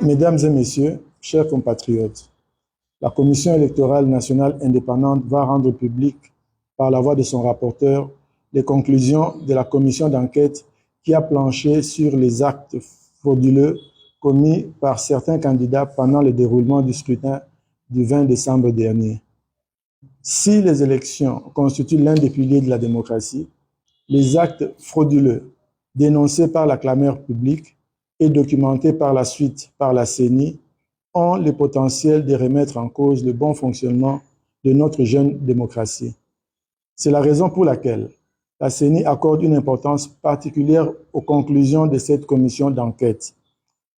Mesdames et messieurs, chers compatriotes, la Commission électorale nationale indépendante va rendre public, par la voix de son rapporteur, les conclusions de la commission d'enquête qui a planché sur les actes frauduleux commis par certains candidats pendant le déroulement du scrutin du 20 décembre dernier. Si les élections constituent l'un des piliers de la démocratie, les actes frauduleux dénoncés par la clameur publique et documentés par la suite par la CENI ont le potentiel de remettre en cause le bon fonctionnement de notre jeune démocratie. C'est la raison pour laquelle la CENI accorde une importance particulière aux conclusions de cette commission d'enquête.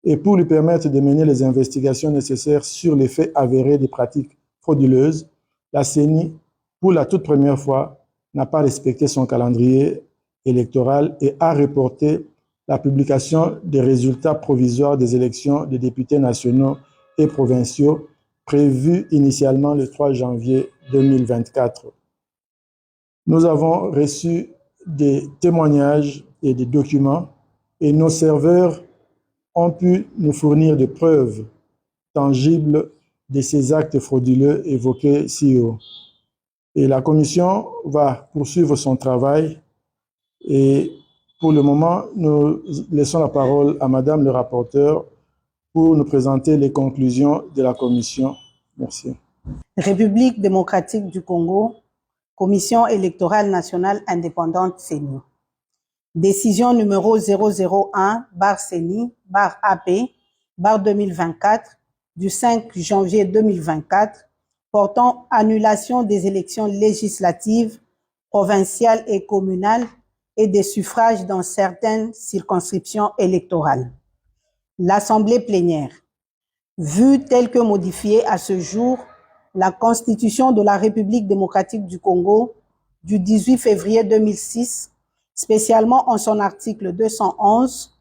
Et pour lui permettre de mener les investigations nécessaires sur les faits avérés des pratiques frauduleuses, la CENI, pour la toute première fois, n'a pas respecté son calendrier électoral et a reporté la publication des résultats provisoires des élections des députés nationaux et provinciaux prévus initialement le 3 janvier 2024. Nous avons reçu des témoignages et des documents et nos serveurs ont pu nous fournir des preuves tangibles de ces actes frauduleux évoqués ci haut. Et la commission va poursuivre son travail et pour le moment, nous laissons la parole à Madame le rapporteur pour nous présenter les conclusions de la commission. Merci. République démocratique du Congo, Commission électorale nationale indépendante CENI. Décision numéro 001/CENI/AP/2024 du 5 janvier 2024 portant annulation des élections législatives, provinciales et communales et des suffrages dans certaines circonscriptions électorales. L'Assemblée plénière, vue telle que modifiée à ce jour, la Constitution de la République démocratique du Congo du 18 février 2006, spécialement en son article 211,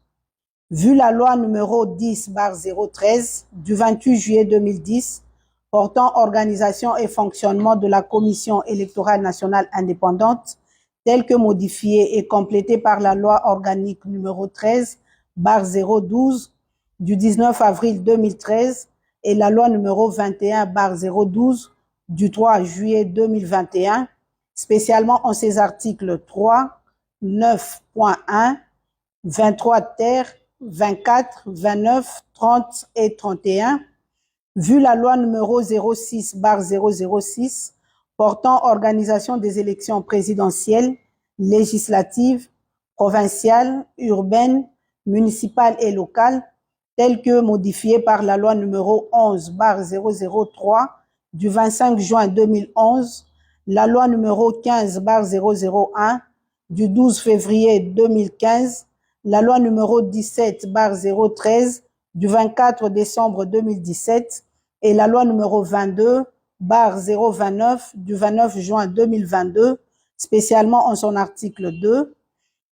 vu la loi numéro 10/013 du 28 juillet 2010 portant organisation et fonctionnement de la Commission électorale nationale indépendante, telle que modifiée et complétée par la loi organique numéro 13/012 du 19 avril 2013 et la loi numéro 21/012 du 3 juillet 2021, spécialement en ses articles 3, 9.1, 23 ter, 24, 29, 30 et 31, vu la loi numéro 06/006 portant organisation des élections présidentielles, législatives, provinciales, urbaines, municipales et locales, telle que modifiée par la loi numéro 11/003 du 25 juin 2011, la loi numéro 15/001 du 12 février 2015, la loi numéro 17/013 du 24 décembre 2017 et la loi numéro 22/029 du 29 juin 2022, spécialement en son article 2,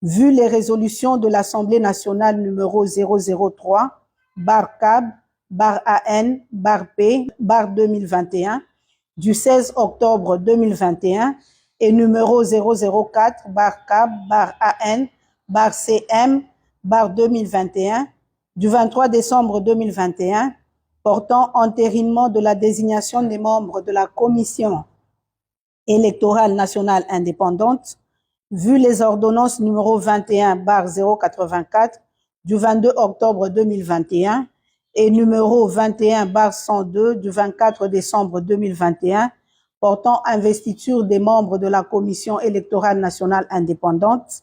vu les résolutions de l'Assemblée nationale numéro 003/CAB/AN/P/2021 du 16 octobre 2021 et numéro 004/CAB/AN/CM/2021 du 23 décembre 2021 portant entérinement de la désignation des membres de la Commission électorale nationale indépendante, vu les ordonnances numéro 21/084 du 22 octobre 2021 et numéro 21/102 du 24 décembre 2021 portant investiture des membres de la Commission électorale nationale indépendante,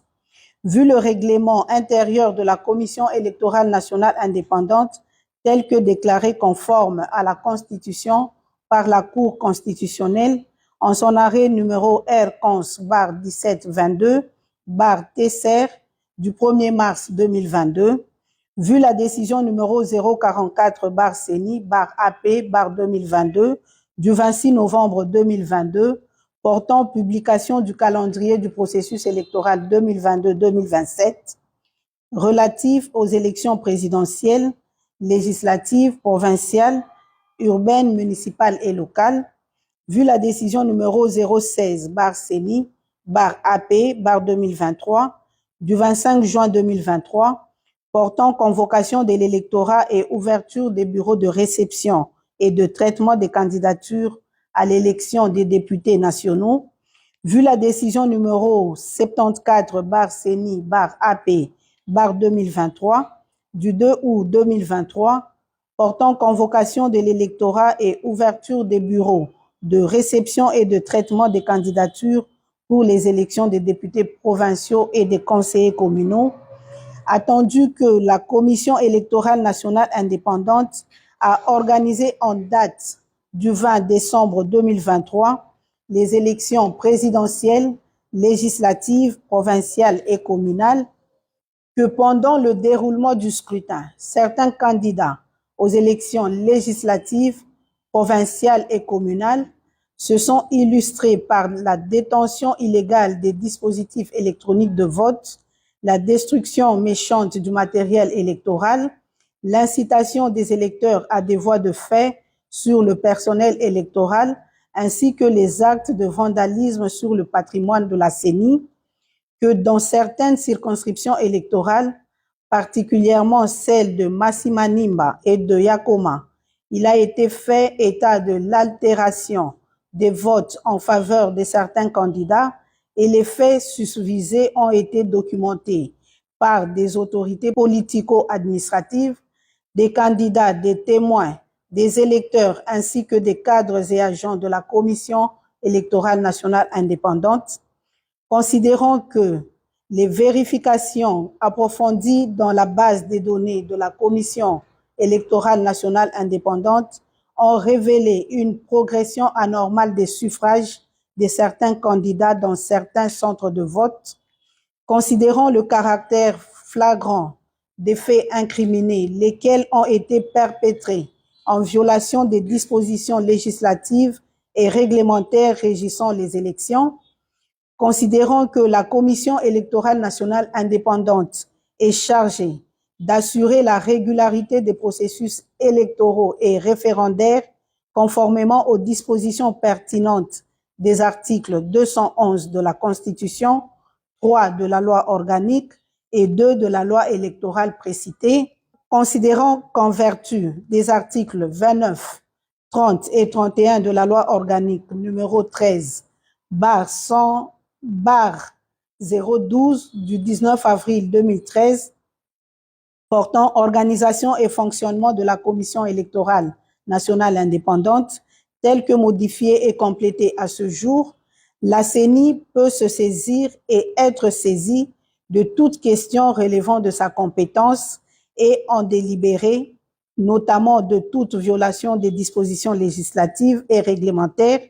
vu le règlement intérieur de la Commission électorale nationale indépendante tel que déclaré conforme à la Constitution par la Cour constitutionnelle en son arrêt numéro R-11/1722/TSR du 1er mars 2022, vu la décision numéro 044/CENI/AP/2022 du 26 novembre 2022 portant publication du calendrier du processus électoral 2022-2027 relatif aux élections présidentielles, législatives, provinciales, urbaines, municipales et locales, vu la décision numéro 016/CENI/AP/2023 du 25 juin 2023 portant convocation de l'électorat et ouverture des bureaux de réception et de traitement des candidatures à l'élection des députés nationaux, vu la décision numéro 74/CENI/AP/2023 du 2 août 2023 portant convocation de l'électorat et ouverture des bureaux de réception et de traitement des candidatures pour les élections des députés provinciaux et des conseillers communaux, attendu que la Commission électorale nationale indépendante a organisé en date du 20 décembre 2023 les élections présidentielles, législatives, provinciales et communales, que pendant le déroulement du scrutin, certains candidats aux élections législatives, provinciales et communales se sont illustrés par la détention illégale des dispositifs électroniques de vote, la destruction méchante du matériel électoral, l'incitation des électeurs à des voies de fait sur le personnel électoral, ainsi que les actes de vandalisme sur le patrimoine de la CENI, que dans certaines circonscriptions électorales, particulièrement celles de Massimanimba et de Yakoma, il a été fait état de l'altération des votes en faveur de certains candidats et les faits susvisés ont été documentés par des autorités politico-administratives, des candidats, des témoins, des électeurs ainsi que des cadres et agents de la Commission électorale nationale indépendante. Considérant que les vérifications approfondies dans la base des données de la Commission électorale nationale indépendante ont révélé une progression anormale des suffrages de certains candidats dans certains centres de vote, considérant le caractère flagrant des faits incriminés, lesquels ont été perpétrés en violation des dispositions législatives et réglementaires régissant les élections, considérant que la Commission électorale nationale indépendante est chargée d'assurer la régularité des processus électoraux et référendaires conformément aux dispositions pertinentes des articles 211 de la Constitution, 3 de la loi organique et 2 de la loi électorale précitée, considérant qu'en vertu des articles 29, 30 et 31 de la loi organique numéro 13/012 du 19 avril 2013 portant organisation et fonctionnement de la Commission électorale nationale indépendante, telle que modifiée et complétée à ce jour, la CENI peut se saisir et être saisie de toute question relevant de sa compétence et en délibérer, notamment de toute violation des dispositions législatives et réglementaires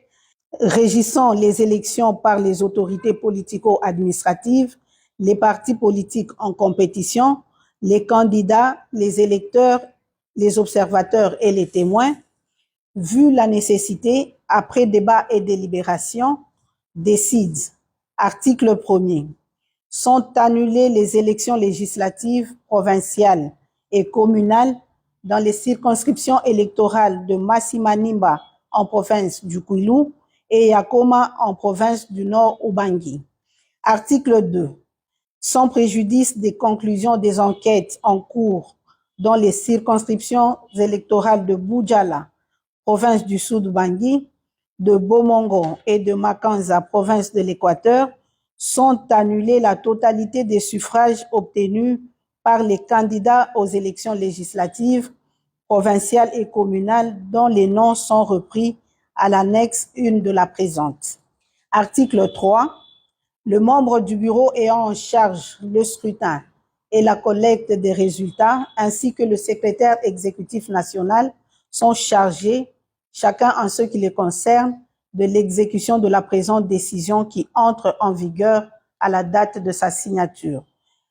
régissant les élections par les autorités politico-administratives, les partis politiques en compétition, les candidats, les électeurs, les observateurs et les témoins, vu la nécessité, après débat et délibération, décide, article 1er, sont annulées les élections législatives, provinciales et communales dans les circonscriptions électorales de Massimanimba en province du Kwilu et Yakoma en province du Nord Ubangi. Article 2. Sans préjudice des conclusions des enquêtes en cours dans les circonscriptions électorales de Boudjala, province du Sud Ubangi, de Bomongo et de Makanza, province de l'Équateur, sont annulés la totalité des suffrages obtenus par les candidats aux élections législatives, provinciales et communales dont les noms sont repris à l'annexe 1 de la présente. Article 3. Le membre du bureau ayant en charge le scrutin et la collecte des résultats, ainsi que le secrétaire exécutif national, sont chargés, chacun en ce qui les concerne, de l'exécution de la présente décision qui entre en vigueur à la date de sa signature.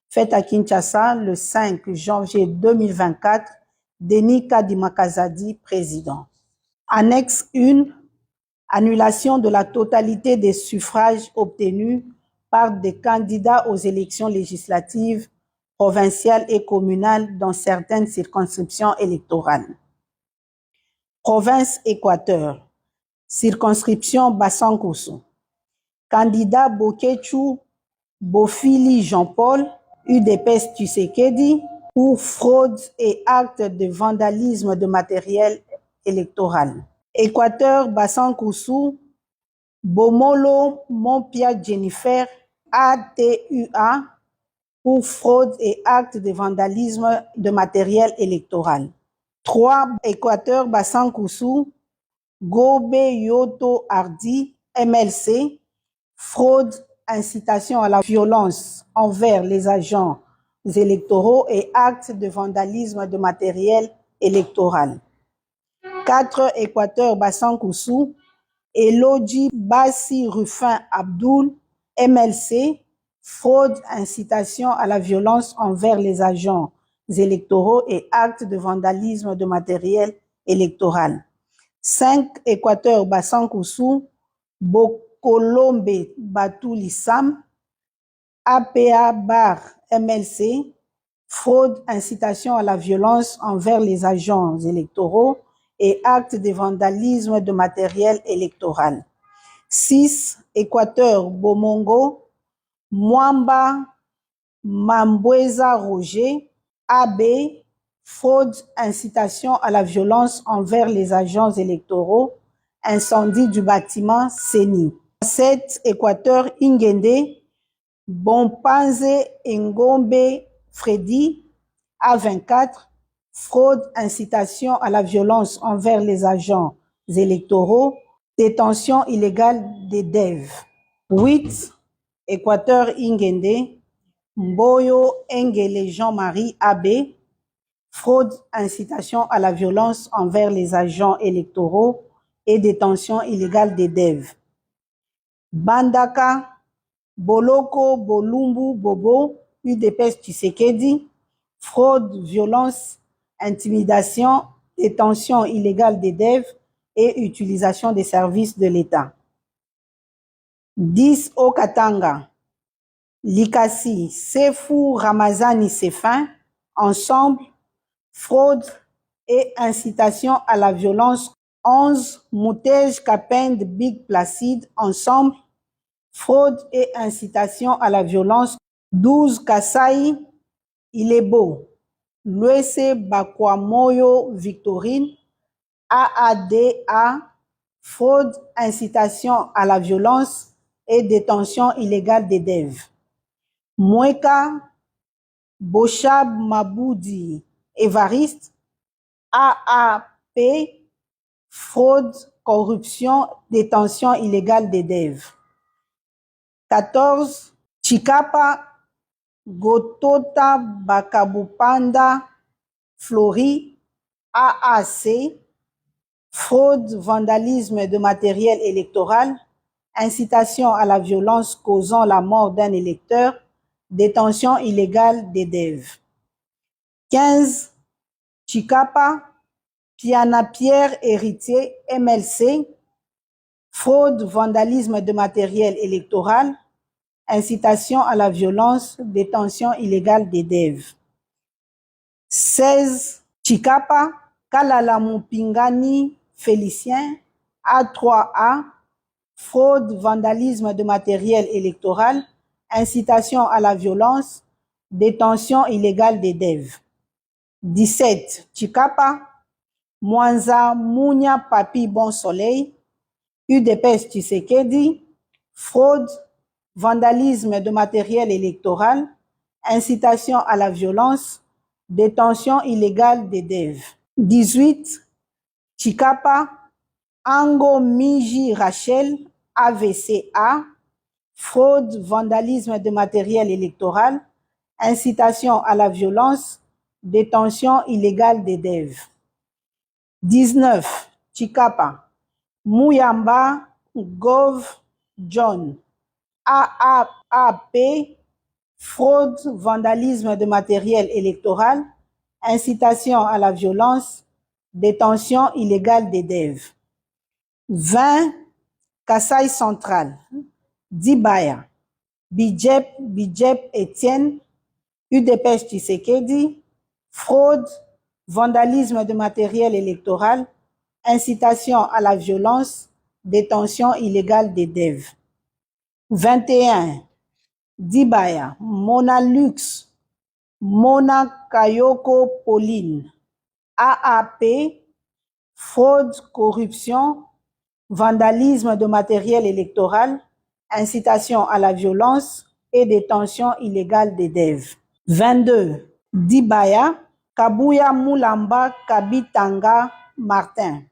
Faite à Kinshasa le 5 janvier 2024, Denis Kadimakazadi, président. Annexe 1. Annulation de la totalité des suffrages obtenus par des candidats aux élections législatives, provinciales et communales dans certaines circonscriptions électorales. Province Équateur. Circonscription Bassankosso. Candidat Bokechu Bofili Jean-Paul, UDPS Tshisekedi pour fraude et actes de vandalisme de matériel électoral. Équateur Bassan-Koussou, Bomolo Mompia Jennifer, ATUA pour fraude et actes de vandalisme de matériel électoral. 3. Équateur Bassan-Koussou, Gobe Yoto Hardy, MLC, fraude, incitation à la violence envers les agents électoraux et actes de vandalisme de matériel électoral. 4. Équateur Bassan-Koussou, Elodji Bassi Rufin Abdoul, MLC, fraude, incitation à la violence envers les agents électoraux et actes de vandalisme de matériel électoral. 5. Équateur Bassan-Koussou, Bokolombe Batouli Sam, APA Bar MLC, fraude, incitation à la violence envers les agents électoraux et actes de vandalisme de matériel électoral. 6. Équateur Bomongo, Mwamba Mambweza Roger, AB, fraude, incitation à la violence envers les agents électoraux, incendie du bâtiment CENI. 7. Équateur Ingende, Bompanze Ngombe Freddy, A24, fraude, incitation à la violence envers les agents électoraux, détention illégale des DEV. 8. Équateur Ingende, Mboyo Engele Jean-Marie AB, fraude, incitation à la violence envers les agents électoraux et détention illégale des DEV. Bandaka, Boloko Bolumbu Bobo, UDPS Tshisekedi, fraude, violence, intimidation, détention illégale des DEV et utilisation des services de l'État. 10. Okatanga, Likasi, Sefou Ramazani Sefin, ensemble, fraude et incitation à la violence. 11. Moutej Kapend Big Placide, ensemble, fraude et incitation à la violence. 12. Kasai Ilebo, Luese Bakwamoyo Victorine, AADA, fraude, incitation à la violence et détention illégale des DEV. Mweka Boshab Maboudi Évariste, AAP, fraude, corruption, détention illégale des DEV. 14. Chikapa Gotota Bakabupanda Flori, AAC, fraude, vandalisme de matériel électoral, incitation à la violence causant la mort d'un électeur, détention illégale des DEV. 15. Chikapa Piana Pierre Héritier, MLC, fraude, vandalisme de matériel électoral, incitation à la violence, détention illégale des DEV. 16. Chikapa Kalala Mupingani Félicien, A3A, fraude, vandalisme de matériel électoral, incitation à la violence, détention illégale des DEV. 17. Chikapa Mwanza Mounia Papi Bon Soleil, UDPS Tshisekedi, fraude, vandalisme de matériel électoral, incitation à la violence, détention illégale des DEV. 18. Chikapa Ango Miji Rachel, AVCA, fraude, vandalisme de matériel électoral, incitation à la violence, détention illégale des DEV. 19. Chikapa Mouyamba Gov John, AAP, fraude, vandalisme de matériel électoral, incitation à la violence, détention illégale des DEV. 20. Kasaï Central, Dibaya, Bidjep Etienne, UDPS Tshisekedi, fraude, vandalisme de matériel électoral, incitation à la violence, détention illégale des DEV. 21. Dibaya, Monalux, Mona Kayoko Pauline. AAP, fraude, corruption, vandalisme de matériel électoral, incitation à la violence et détention illégale des DEV. 22. Dibaya, Kabuya Moulamba Kabitanga Martin.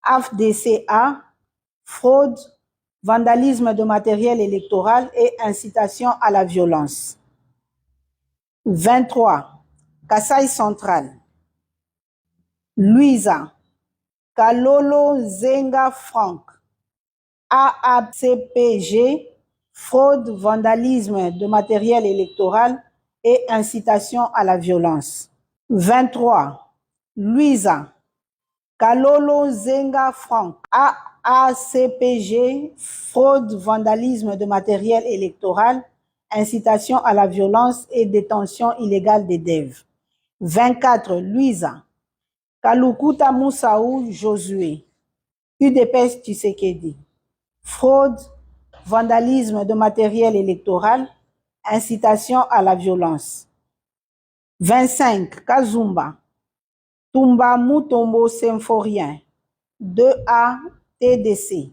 AFDCA, fraude, vandalisme de matériel électoral et incitation à la violence. 23. Kasaï Central. Louisa, Kalolo Zenga Franck. AACPG, fraude, vandalisme de matériel électoral et incitation à la violence. 23. Louisa, Kalolo Zenga Franck. AACPG, fraude, vandalisme de matériel électoral, incitation à la violence et détention illégale des DEV. 24. Louisa, Kalukuta Moussaou Josué. UDPS Tshisekedi. Fraude, vandalisme de matériel électoral, incitation à la violence. 25. Kazumba, Tumba Mutombo Symphorien, 2A TDC.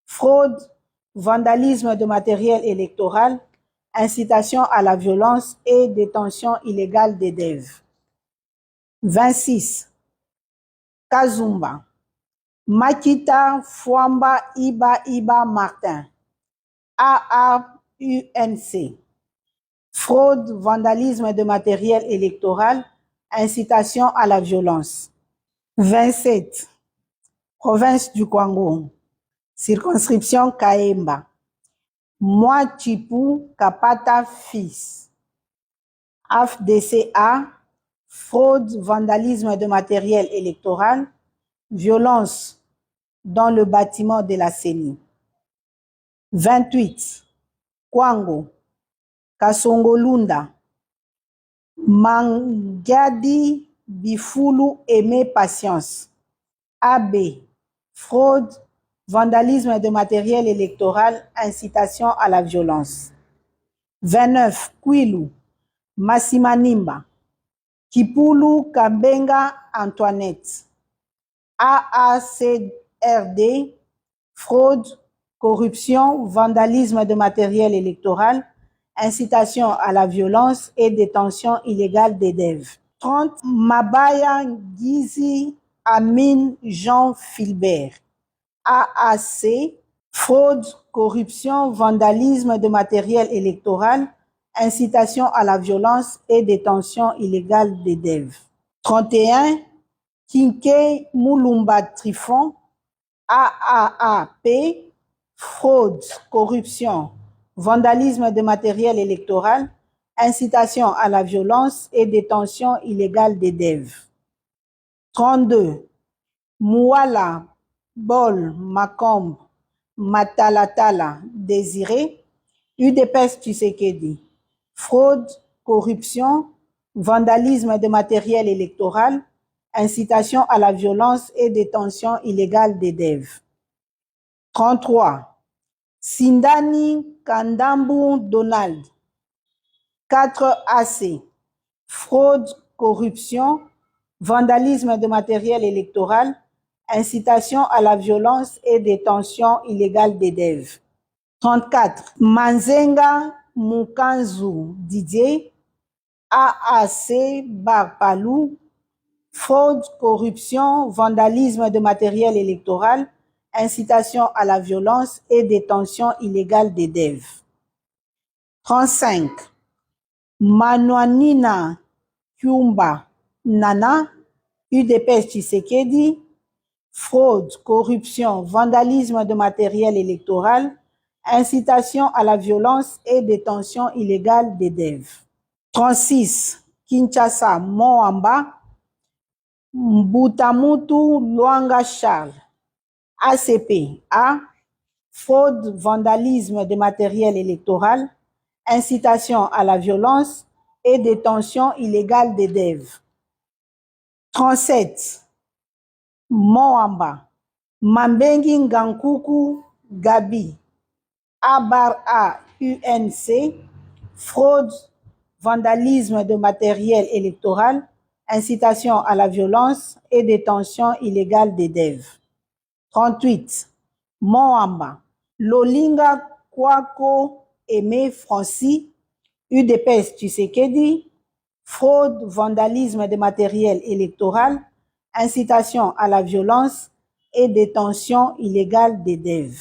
Fraude, vandalisme de matériel électoral, incitation à la violence et détention illégale des DEV. 26. Kazumba, Makita Fwamba Iba Martin. AAUNC. Fraude, vandalisme de matériel électoral, incitation à la violence. 27. Province du Kwango. Circonscription Kaemba. Mwachipu Kapata Fils. AFDCA. Fraude, vandalisme de matériel électoral, violence dans le bâtiment de la CENI. 28. Kwango, Kasongolunda, Mangiadi Bifulu Aimé Patience. AB, fraude, vandalisme de matériel électoral, incitation à la violence. 29. Kwilu, Massimanimba, Kipulu Kambenga Antoinette. AACRD, fraude, corruption, vandalisme de matériel électoral, incitation à la violence et détention illégale des DEV. 30. Mabaya Gizi Amin Jean Philbert. AAC, fraude, corruption, vandalisme de matériel électoral, incitation à la violence et détention illégale des DEV. 31. Kinke Moulumba Trifon, AAAP, fraude, corruption, vandalisme de matériel électoral, incitation à la violence et détention illégale des DEV. 32. Mouala Bol Makombe Matalatala Désiré, UDPS Tshisekedi. Fraude, corruption, vandalisme de matériel électoral, incitation à la violence et détention illégale des DEV. 33. Sindani Kandambu Donald. 4AC. Fraude, corruption, vandalisme de matériel électoral, incitation à la violence et détention illégale des DEV. 34. Manzenga Mukanzu Didier, AAC Barpalou, fraude, corruption, vandalisme de matériel électoral, incitation à la violence et détention illégale des DEV. 35. Manouanina Kyumba Nana, UDPS Tshisekedi, fraude, corruption, vandalisme de matériel électoral, incitation à la violence et détention illégale des DEV. 36. Kinshasa Moamba, Mbutamutu Luanga Charles. ACP A, fraude, vandalisme de matériel électoral, incitation à la violence et détention illégale des DEV. 37. Moamba, Mambengi Ngankuku Gabi, Abar A UNC, fraude, vandalisme de matériel électoral, incitation à la violence et détention illégale des DEV. 38. Moamba, Lolinga Kwako Aimé Francis, UDPS Tshisekedi, fraude, vandalisme de matériel électoral, incitation à la violence et détention illégale des DEV.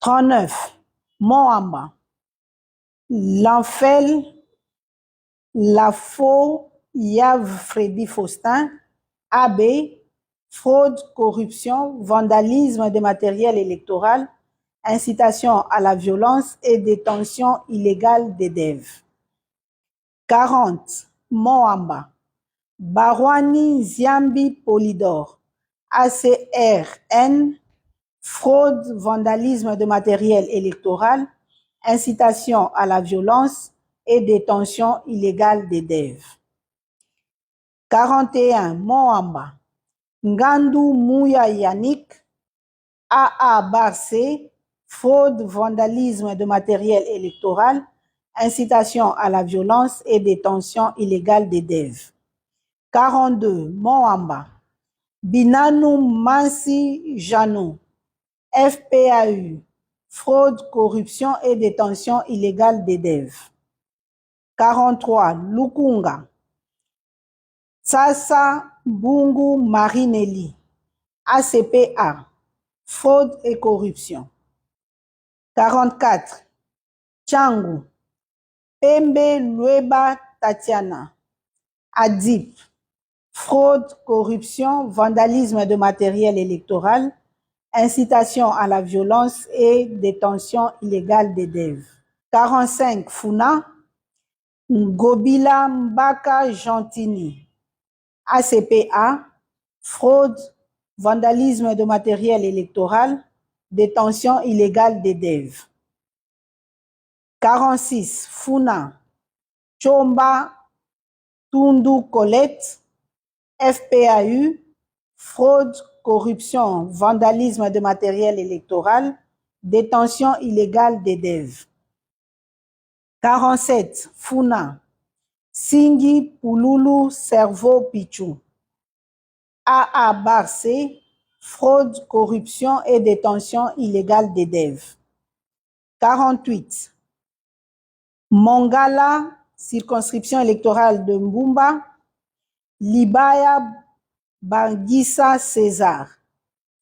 39. Moamba, L'Enfel, Lafaux, Yav Freddy Faustin, AB, fraude, corruption, vandalisme de matériel électoral, incitation à la violence et détention illégale des DEV. 40. Moamba, Barwani Ziambi Polydor, ACRN, fraude, vandalisme de matériel électoral, incitation à la violence et détention illégale des DEV. 41. Moamba, Ngandou Mouya Yannick, AA Barcé, fraude, vandalisme de matériel électoral, incitation à la violence et détention illégale des DEV. 42. Moamba, Binanou Mansi Janou, FPAU, fraude, corruption et détention illégale des DEV. 43. Lukunga, Sasa Bungu Marinelli, ACPA, fraude et corruption. 44. Tchangu, Pembe Lueba Tatiana, ADIP, fraude, corruption, vandalisme de matériel électoral, incitation à la violence et détention illégale des DEV. 45. Funa, Ngobila Mbaka Gentini, ACPA, fraude, vandalisme de matériel électoral, détention illégale des DEV. 46. Funa, Chomba Tundu Colette, FPAU, fraude, corruption, vandalisme de matériel électoral, détention illégale des DEV. 47. Funa, Singi Pululu Cerveau Pichou, AA Barcé, fraude, corruption et détention illégale des DEV. 48. Mongala, circonscription électorale de Mbumba, Libaya Bangissa César,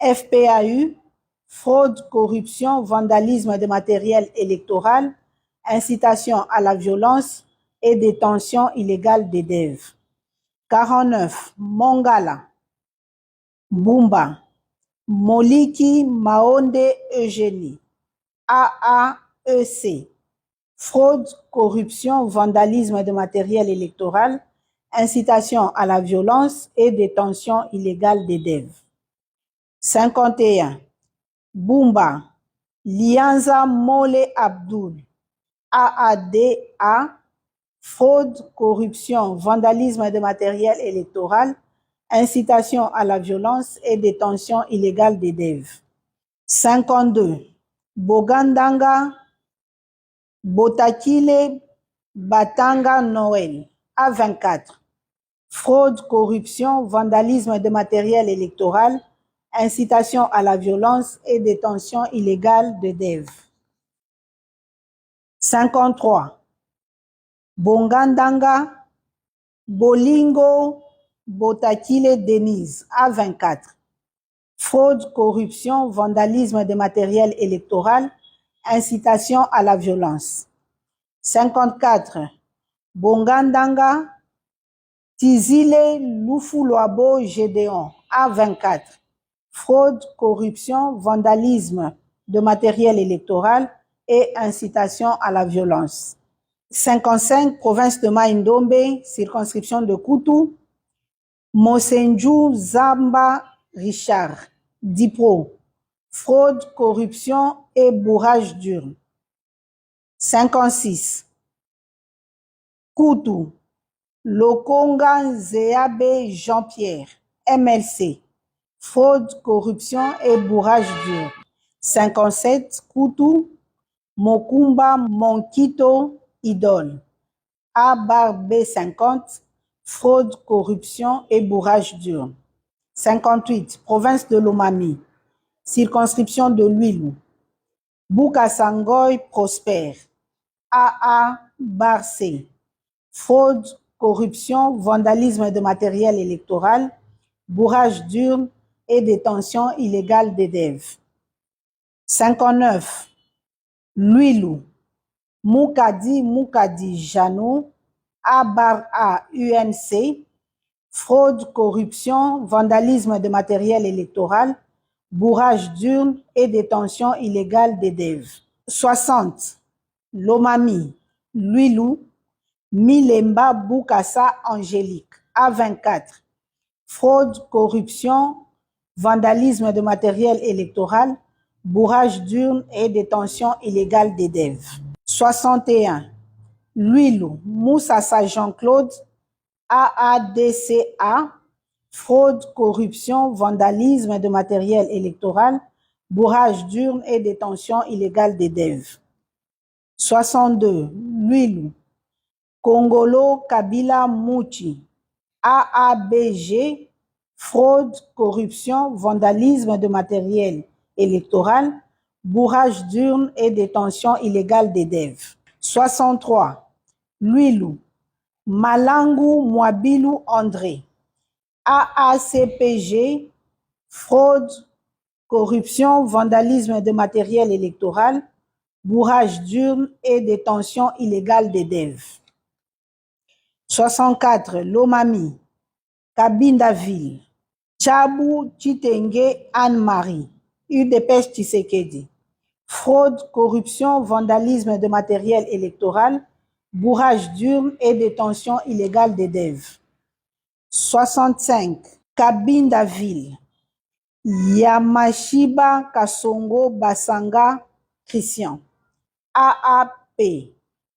FPAU, fraude, corruption, vandalisme de matériel électoral, incitation à la violence et détention illégale des DEV. 49. Mongala, Mbumba, Moliki Maonde Eugénie, AAEC, fraude, corruption, vandalisme de matériel électoral, incitation à la violence et détention illégale des DEV. 51. Bumba, Lianza Mole Abdul, AADA, fraude, corruption, vandalisme de matériel électoral, incitation à la violence et détention illégale des DEV. 52. Bogandanga, Botakile Batanga Noël, A24, fraude, corruption, vandalisme de matériel électoral, incitation à la violence et détention illégale de DEV. 53. Bongandanga, Bolingo, Botakile Denise, A24, fraude, corruption, vandalisme de matériel électoral, incitation à la violence. 54. Bongandanga, Tizile Lufuloabo Gédéon, A24, fraude, corruption, vandalisme de matériel électoral et incitation à la violence. 55. Province de Maïndombe, circonscription de Koutou, Mosenju Zamba Richard, Dipro, fraude, corruption et bourrage d'urne. 56. Koutou, Lokonga Zéabe Jean-Pierre, MLC, fraude, corruption et bourrage d'urne. 57. Koutou, Mokumba Monkito idole. A/B50, fraude, corruption et bourrage d'urne. 58, province de Lomami, circonscription de Lwilu. Bouka-Sangoy prospère. AA/C, fraude, corruption, vandalisme de matériel électoral, bourrage d'urne et détention illégale des DEV. 59, Lwilu. Moukadi Jano, A/A-UNC, fraude, corruption, vandalisme de matériel électoral, bourrage d'urne et détention illégale des DEV. 60, Lomami, Lwilu, Milemba Boukassa Angélique, A24, fraude, corruption, vandalisme de matériel électoral, bourrage d'urne et détention illégale des DEV. 61, Lwilu, Moussassa Jean-Claude, AADCA, fraude, corruption, vandalisme de matériel électoral, bourrage d'urne et détention illégale des DEV. 62, Lwilu, Kongolo Kabila Mouchi, AABG, fraude, corruption, vandalisme de matériel électoral, bourrage d'urne et détention illégale des DEV. 63, Lwilu, Malangu Mwabilu André, AACPG, fraude, corruption, vandalisme de matériel électoral, bourrage d'urne et détention illégale des DEV. 64, Lomami, Kabindaville, Tchabou Chitenge Anne-Marie, UDPS Tshisekedi, fraude, corruption, vandalisme de matériel électoral, bourrage d'urne et détention illégale des DEV. 65, Kabindaville, Yamashiba Kasongo Basanga Christian, AAP,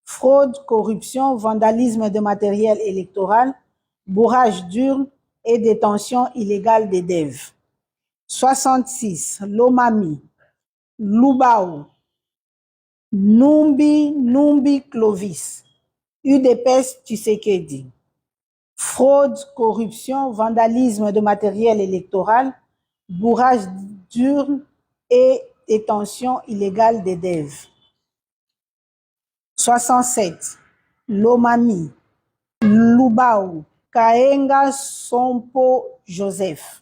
fraude, corruption, vandalisme de matériel électoral, bourrage d'urne et détention illégale des DEV. 66, Lomami, Lubao, Numbi Clovis, UDPS Tshisekedi, fraude, corruption, vandalisme de matériel électoral, bourrage d'urne et détention illégale des DEV. 67, Lomami, Lubao, Kaenga Sompo Joseph,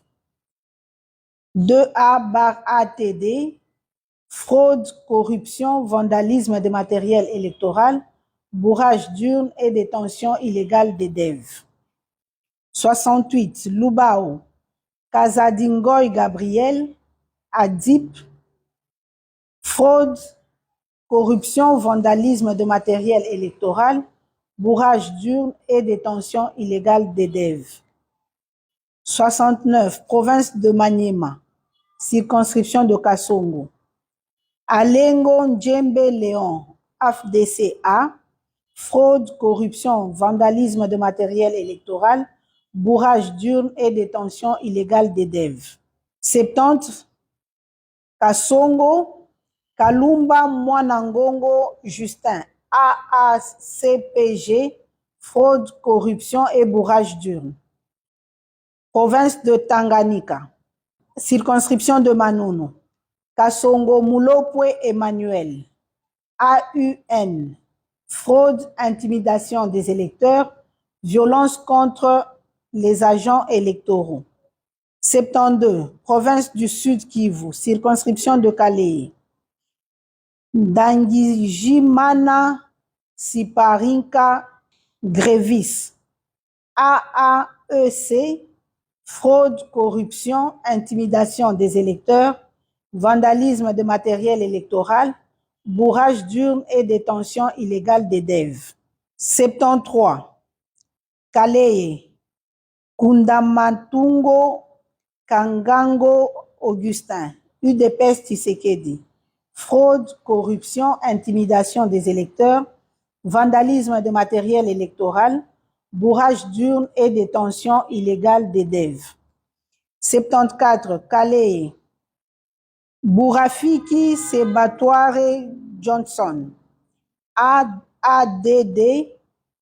2A/ATD, fraude, corruption, vandalisme de matériel électoral, bourrage d'urne et détention illégale des DEV. 68, Lubao, Kazadingoy Gabriel, ADIP, fraude, corruption, vandalisme de matériel électoral, bourrage d'urne et détention illégale des DEV. 69, province de Maniema, circonscription de Kasongo, Alengo Ndjembe Léon, AFDCA, fraude, corruption, vandalisme de matériel électoral, bourrage d'urne et détention illégale des DEV. 70, Kasongo, Kalumba Mwanangongo Justin, AACPG, fraude, corruption et bourrage d'urne. Province de Tanganyika, circonscription de Manono, Kasongo Mulopwe Emmanuel, AUN, fraude, intimidation des électeurs, violence contre les agents électoraux. 72, province du Sud Kivu, circonscription de Kalei, Dangijimana Siparinka Grévis, AAEC, fraude, corruption, intimidation des électeurs, vandalisme de matériel électoral, bourrage d'urne et détention illégale des DEV. 73, Kalei, Kundamatungo Kangango Augustin, UDPS Tshisekedi, fraude, corruption, intimidation des électeurs, vandalisme de matériel électoral, bourrage d'urne et détention illégale des DEV. 74, Kalei, Bourafiki Sebatware Johnson, ADD,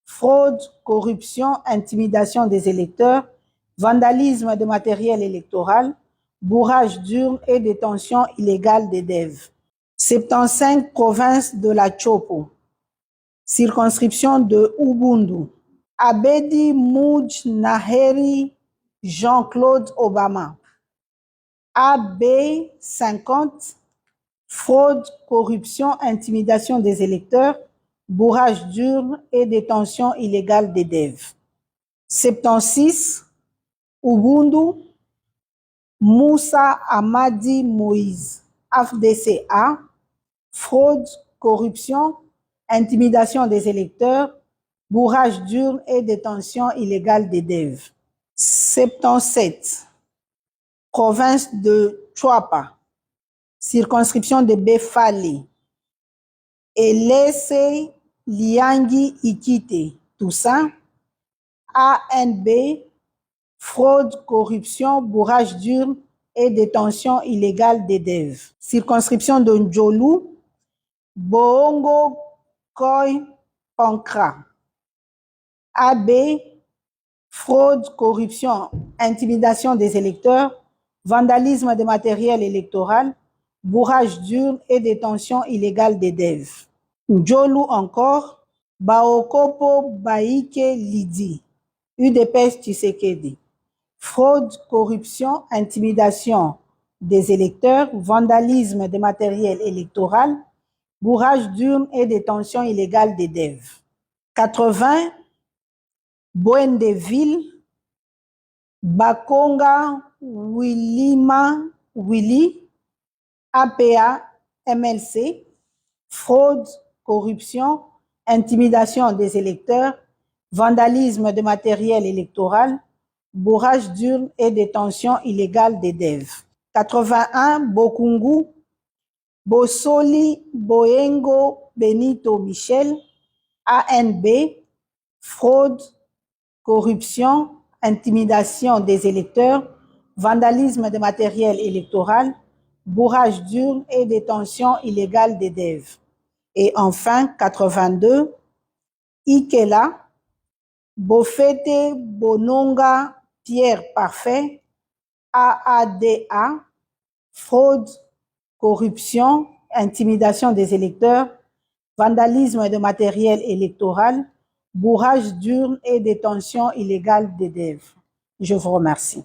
fraude, corruption, intimidation des électeurs, vandalisme de matériel électoral, bourrage d'urnes et détention illégale des DEV. 75 provinces de la Chopo, circonscription de Ubundu. Abedi Mouj Naheri Jean-Claude Obama. AB 50, fraude, corruption, intimidation des électeurs, bourrage d'urnes et détention illégale des DEV. 76, Ubundu, Moussa Amadi Moïse, AFDCA, fraude, corruption, intimidation des électeurs, bourrage d'urnes et détention illégale des DEV. 77, province de Chuapa, circonscription de Befali, Elese Liangi Ikite, Toussaint, ANB, fraude, corruption, bourrage d'urnes et détention illégale des DEV. Circonscription de Ndjolu, Boongo Koy Pankra. AB, fraude, corruption, intimidation des électeurs, vandalisme de matériel électoral, bourrage d'urnes et détention illégale des DEV. Ndjolu encore, Baokopo Baike Lidi, UDPS Tshisekedi. Fraude, corruption, intimidation des électeurs, vandalisme de matériel électoral, bourrage d'urnes et détention illégale des DEV. 80, Boendeville, Bakonga Willima Willy, APA MLC, fraude, corruption, intimidation des électeurs, vandalisme de matériel électoral, bourrage d'urnes et détention illégale des DEV. 81, Bokungu, Bosoli Boengo Benito Michel, ANB, fraude, corruption, intimidation des électeurs, vandalisme de matériel électoral, bourrage d'urnes et détention illégale des DEV. Et enfin, 82, Ikela, Bofete Bononga Pierre Parfait, AADA, fraude, corruption, intimidation des électeurs, vandalisme de matériel électoral, bourrage d'urnes et détention illégale des DEV. Je vous remercie.